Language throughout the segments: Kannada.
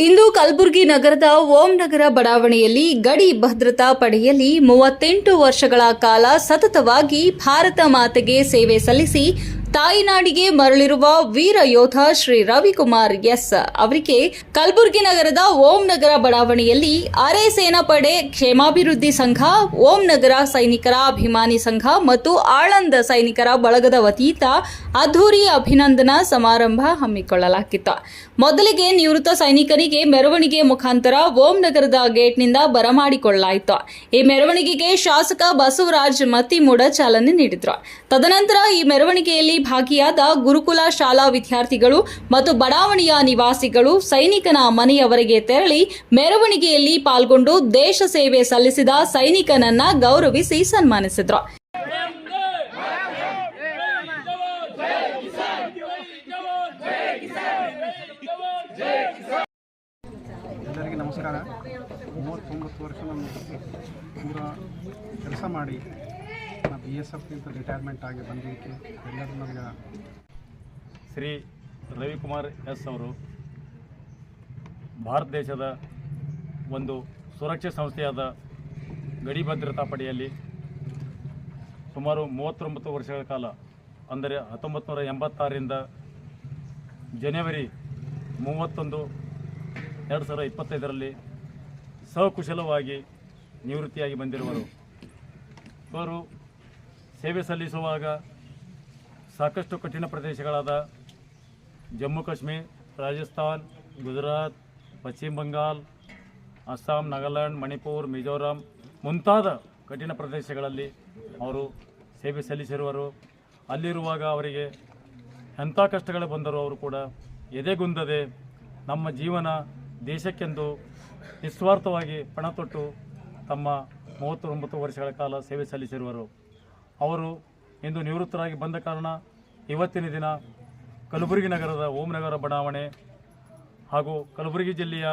ಇಂದು ಕಲಬುರಗಿ ನಗರದ ಓಂ ನಗರ ಬಡಾವಣೆಯಲ್ಲಿ ಗಡಿ ಭದ್ರತಾ ಪಡೆಯಲ್ಲಿ 38 ವರ್ಷಗಳ ಕಾಲ ಸತತವಾಗಿ ಭಾರತ ಮಾತೆಗೆ ಸೇವೆ ಸಲ್ಲಿಸಿ ತಾಯಿನಾಡಿಗೆ ಮರಳಿರುವ ವೀರ ಯೋಧ ಶ್ರೀ ರವಿಕುಮಾರ್ ಎಸ್ ಅವರಿಗೆ ಕಲಬುರಗಿ ನಗರದ ಓಂ ನಗರ ಬಡಾವಣೆಯಲ್ಲಿ ಅರೆ ಸೇನಾಪಡೆ ಕ್ಷೇಮಾಭಿವೃದ್ಧಿ ಸಂಘ, ಓಂ ನಗರ ಸೈನಿಕರ ಅಭಿಮಾನಿ ಸಂಘ ಮತ್ತು ಆಳಂದ ಸೈನಿಕರ ಬಳಗದ ವತಿಯಿಂದ ಅದ್ಧೂರಿ ಅಭಿನಂದನಾ ಸಮಾರಂಭ ಹಮ್ಮಿಕೊಳ್ಳಲಾಗಿತ್ತು. ಮೊದಲಿಗೆ ನಿವೃತ್ತ ಸೈನಿಕರಿಗೆ ಮೆರವಣಿಗೆ ಮುಖಾಂತರ ಓಂ ನಗರದ ಗೇಟ್ನಿಂದ ಬರಮಾಡಿಕೊಳ್ಳಲಾಯಿತು. ಈ ಮೆರವಣಿಗೆಗೆ ಶಾಸಕ ಬಸವರಾಜ್ ಮತ್ತಿಮೂಡ ಚಾಲನೆ ನೀಡಿದರು. ತದನಂತರ ಈ ಮೆರವಣಿಗೆಯಲ್ಲಿ ಭಾಗಿಯಾದ ಗುರುಕುಲ ಶಾಲಾ ವಿದ್ಯಾರ್ಥಿಗಳು ಮತ್ತು ಬಡಾವಣೆಯ ನಿವಾಸಿಗಳು ಸೈನಿಕನ ಮನೆಯವರೆಗೆ ತೆರಳಿ ಮೆರವಣಿಗೆಯಲ್ಲಿ ಪಾಲ್ಗೊಂಡು ದೇಶ ಸೇವೆ ಸಲ್ಲಿಸಿದ ಸೈನಿಕನನ್ನ ಗೌರವಿಸಿ ಸನ್ಮಾನಿಸಿದರು. ಎಲ್ಲರಿಗೆ ನಮಸ್ಕಾರ. 39 ವರ್ಷ ನಾನು ಪೂರ ಕೆಲಸ ಮಾಡಿ BSF ರಿಟೈರ್ಮೆಂಟ್ ಆಗಿ ಬಂದಿದ್ದಕ್ಕೆ ಎಲ್ಲರೂ ನನಗೆ ಶ್ರೀ ರವಿಕುಮಾರ್ ಎಸ್ ಅವರು ಭಾರತ ದೇಶದ ಒಂದು ಸುರಕ್ಷಾ ಸಂಸ್ಥೆಯಾದ ಗಡಿ ಭದ್ರತಾ ಪಡೆಯಲ್ಲಿ ಸುಮಾರು 39 ವರ್ಷಗಳ ಕಾಲ, ಅಂದರೆ 1986ರಿಂದ ಜನವರಿ 31, 2025ರಲ್ಲಿ ಸಕುಶಲವಾಗಿ ನಿವೃತ್ತಿಯಾಗಿ ಬಂದಿರುವರು. ಇವರು ಸೇವೆ ಸಲ್ಲಿಸುವಾಗ ಸಾಕಷ್ಟು ಕಠಿಣ ಪ್ರದೇಶಗಳಾದ ಜಮ್ಮು ಕಾಶ್ಮೀರ, ರಾಜಸ್ಥಾನ್, ಗುಜರಾತ್, ಪಶ್ಚಿಮ ಬಂಗಾಳ, ಅಸ್ಸಾಂ, ನಾಗಾಲ್ಯಾಂಡ್, ಮಣಿಪುರ, ಮಿಜೋರಾಂ ಮುಂತಾದ ಕಠಿಣ ಪ್ರದೇಶಗಳಲ್ಲಿ ಅವರು ಸೇವೆ ಸಲ್ಲಿಸಿರುವರು. ಅಲ್ಲಿರುವಾಗ ಅವರಿಗೆ ಎಂಥ ಕಷ್ಟಗಳು ಬಂದರೂ ಅವರು ಕೂಡ ಎದೆಗುಂದದೆ ನಮ್ಮ ಜೀವನ ದೇಶಕ್ಕೆಂದು ನಿಸ್ವಾರ್ಥವಾಗಿ ಪಣ ತೊಟ್ಟು ತಮ್ಮ 39 ವರ್ಷಗಳ ಕಾಲ ಸೇವೆ ಸಲ್ಲಿಸಿರುವರು. ಅವರು ಇಂದು ನಿವೃತ್ತರಾಗಿ ಬಂದ ಕಾರಣ ಇವತ್ತಿನ ದಿನ ಕಲಬುರಗಿ ನಗರದ ಓಂ ನಗರ ಬಡಾವಣೆ ಹಾಗೂ ಕಲಬುರಗಿ ಜಿಲ್ಲೆಯ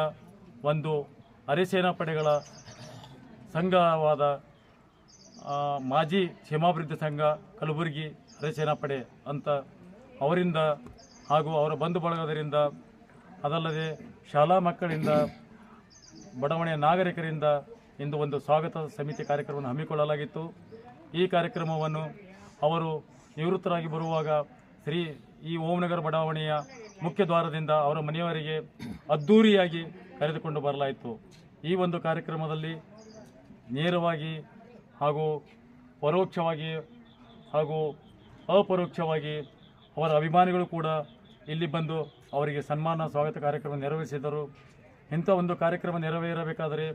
ಒಂದು ಅರೆಸೇನಾ ಪಡೆಗಳ ಸಂಘವಾದ ಮಾಜಿ ಕ್ಷೇಮಾಭಿವೃದ್ಧಿ ಸಂಘ ಕಲಬುರಗಿ ಅರೆಸೇನಾ ಪಡೆ ಅಂತ ಅವರಿಂದ ಹಾಗೂ ಅವರ ಬಂಧು ಬಳಗದರಿಂದ, ಅದಲ್ಲದೆ ಶಾಲಾ ಮಕ್ಕಳಿಂದ, ಬಡಾವಣೆಯ ನಾಗರಿಕರಿಂದ ಇಂದು ಒಂದು ಸ್ವಾಗತ ಸಮಿತಿ ಕಾರ್ಯಕ್ರಮವನ್ನು ಹಮ್ಮಿಕೊಳ್ಳಲಾಗಿತ್ತು. ಈ ಕಾರ್ಯಕ್ರಮವನ್ನು ಅವರು ನಿವೃತ್ತರಾಗಿ ಬರುವಾಗ ಈ ಓಂ ನಗರ ಬಡಾವಣೆಯ ಮುಖ್ಯ ದ್ವಾರದಿಂದ ಅವರ ಮನೆಯವರಿಗೆ ಅದ್ಧೂರಿಯಾಗಿ ಕರೆದುಕೊಂಡು ಬರಲಾಯಿತು. ಈ ಒಂದು ಕಾರ್ಯಕ್ರಮದಲ್ಲಿ ನೇರವಾಗಿ ಹಾಗೂ ಪರೋಕ್ಷವಾಗಿ ಹಾಗೂ ಅಪರೋಕ್ಷವಾಗಿ ಅವರ ಅಭಿಮಾನಿಗಳು ಕೂಡ ಇಲ್ಲಿ ಬಂದು ಅವರಿಗೆ ಸನ್ಮಾನ ಸ್ವಾಗತ ಕಾರ್ಯಕ್ರಮ ನೆರವೇರಿಸಿದರು. ಇಂಥ ಒಂದು ಕಾರ್ಯಕ್ರಮ ನೆರವೇರಬೇಕಾದರೆ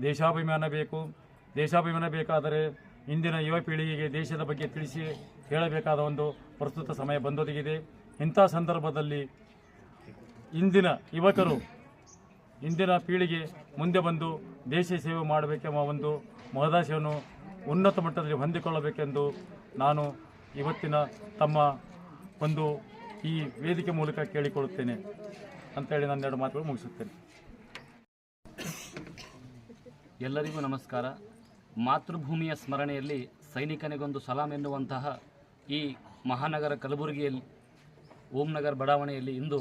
ದೇಶಾಭಿಮಾನ ಬೇಕು. ದೇಶಾಭಿಮಾನ ಬೇಕಾದರೆ ಇಂದಿನ ಯುವ ಪೀಳಿಗೆಗೆ ದೇಶದ ಬಗ್ಗೆ ತಿಳಿಸಿ ಹೇಳಬೇಕಾದ ಒಂದು ಪ್ರಸ್ತುತ ಸಮಯ ಬಂದೊದಗಿದೆ. ಇಂಥ ಸಂದರ್ಭದಲ್ಲಿ ಇಂದಿನ ಯುವಕರು, ಇಂದಿನ ಪೀಳಿಗೆ ಮುಂದೆ ಬಂದು ದೇಶ ಸೇವೆ ಮಾಡಬೇಕೆಂಬ ಒಂದು ಮಹದಾಶೆಯನ್ನು ಉನ್ನತ ಮಟ್ಟದಲ್ಲಿ ಹೊಂದಿಕೊಳ್ಳಬೇಕೆಂದು ನಾನು ಇವತ್ತಿನ ತಮ್ಮ ಒಂದು ಈ ವೇದಿಕೆ ಮೂಲಕ ಕೇಳಿಕೊಳ್ಳುತ್ತೇನೆ ಅಂತೇಳಿ ನನ್ನ 2 ಮಾತುಗಳು ಮುಗಿಸುತ್ತೇನೆ. ಎಲ್ಲರಿಗೂ ನಮಸ್ಕಾರ. ಮಾತೃಭೂಮಿಯ ಸ್ಮರಣೆಯಲ್ಲಿ ಸೈನಿಕನಿಗೊಂದು ಸಲಾಂ ಎನ್ನುವಂತಹ ಈ ಮಹಾನಗರ ಕಲಬುರಗಿಯಲ್ಲಿ ಓಂ ನಗರ್ ಬಡಾವಣೆಯಲ್ಲಿ ಇಂದು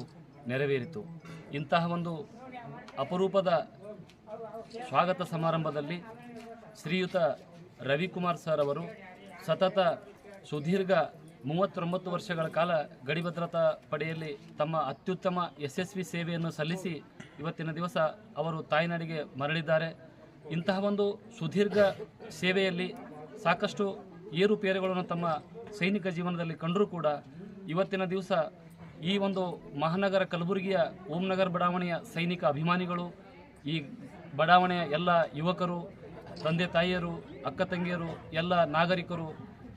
ನೆರವೇರಿತು. ಇಂತಹ ಒಂದು ಅಪರೂಪದ ಸ್ವಾಗತ ಸಮಾರಂಭದಲ್ಲಿ ಶ್ರೀಯುತ ರವಿಕುಮಾರ್ ಸರ್ ಅವರು ಸತತ ಸುದೀರ್ಘ 39 ವರ್ಷಗಳ ಕಾಲ ಗಡಿ ಭದ್ರತಾ ಪಡೆಯಲ್ಲಿ ತಮ್ಮ ಅತ್ಯುತ್ತಮ ಯಶಸ್ವಿ ಸೇವೆಯನ್ನು ಸಲ್ಲಿಸಿ ಇವತ್ತಿನ ದಿವಸ ಅವರು ತಾಯ್ನಾಡಿಗೆ ಮರಳಿದ್ದಾರೆ. ಇಂತಹ ಒಂದು ಸುದೀರ್ಘ ಸೇವೆಯಲ್ಲಿ ಸಾಕಷ್ಟು ಏರುಪೇರುಗಳನ್ನು ತಮ್ಮ ಸೈನಿಕ ಜೀವನದಲ್ಲಿ ಕಂಡರೂ ಕೂಡ ಇವತ್ತಿನ ದಿವಸ ಈ ಒಂದು ಮಹಾನಗರ ಕಲಬುರಗಿಯ ಓಂ ನಗರ ಬಡಾವಣೆಯ ಸೈನಿಕ ಅಭಿಮಾನಿಗಳು, ಈ ಬಡಾವಣೆಯ ಎಲ್ಲ ಯುವಕರು, ತಂದೆ ತಾಯಿಯರು, ಅಕ್ಕ ತಂಗಿಯರು, ಎಲ್ಲ ನಾಗರಿಕರು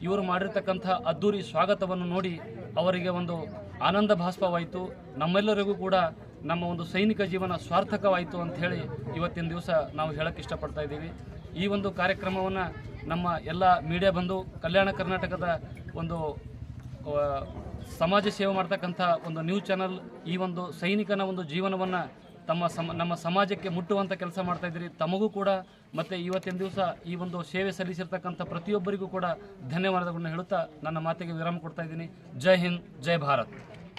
ಇವರು ಮಾಡಿರ್ತಕ್ಕಂಥ ಅದ್ಧೂರಿ ಸ್ವಾಗತವನ್ನು ನೋಡಿ ಅವರಿಗೆ ಒಂದು ಆನಂದ ಭಾಸ್ಪವಾಯಿತು. ನಮ್ಮೆಲ್ಲರಿಗೂ ಕೂಡ ನಮ್ಮ ಒಂದು ಸೈನಿಕ ಜೀವನ ಸಾರ್ಥಕವಾಯಿತು ಅಂತ ಹೇಳಿ ಇವತ್ತಿನ ದಿವಸ ನಾವು ಹೇಳಕ್ಕೆ ಇಷ್ಟಪಡ್ತಾ ಇದ್ದೀವಿ. ಈ ಒಂದು ಕಾರ್ಯಕ್ರಮವನ್ನು ನಮ್ಮ ಎಲ್ಲ ಮೀಡಿಯಾ ಬಂದು ಕಲ್ಯಾಣ ಕರ್ನಾಟಕದ ಒಂದು ಸಮಾಜ ಸೇವೆ ಮಾಡ್ತಕ್ಕಂಥ ಒಂದು ನ್ಯೂಸ್ ಚಾನಲ್ ಈ ಒಂದು ಸೈನಿಕನ ಒಂದು ಜೀವನವನ್ನು ನಮ್ಮ ಸಮಾಜಕ್ಕೆ ಮುಟ್ಟುವಂಥ ಕೆಲಸ ಮಾಡ್ತಾ ಇದ್ದೀರಿ. ತಮಗೂ ಕೂಡ ಮತ್ತು ಇವತ್ತಿನ ದಿವಸ ಈ ಒಂದು ಸೇವೆ ಸಲ್ಲಿಸಿರ್ತಕ್ಕಂಥ ಪ್ರತಿಯೊಬ್ಬರಿಗೂ ಕೂಡ ಧನ್ಯವಾದಗಳನ್ನು ಹೇಳುತ್ತಾ ನನ್ನ ಮಾತಿಗೆ ವಿರಾಮ ಕೊಡ್ತಾ ಇದ್ದೀನಿ. ಜೈ ಹಿಂದ್, ಜೈ ಭಾರತ್.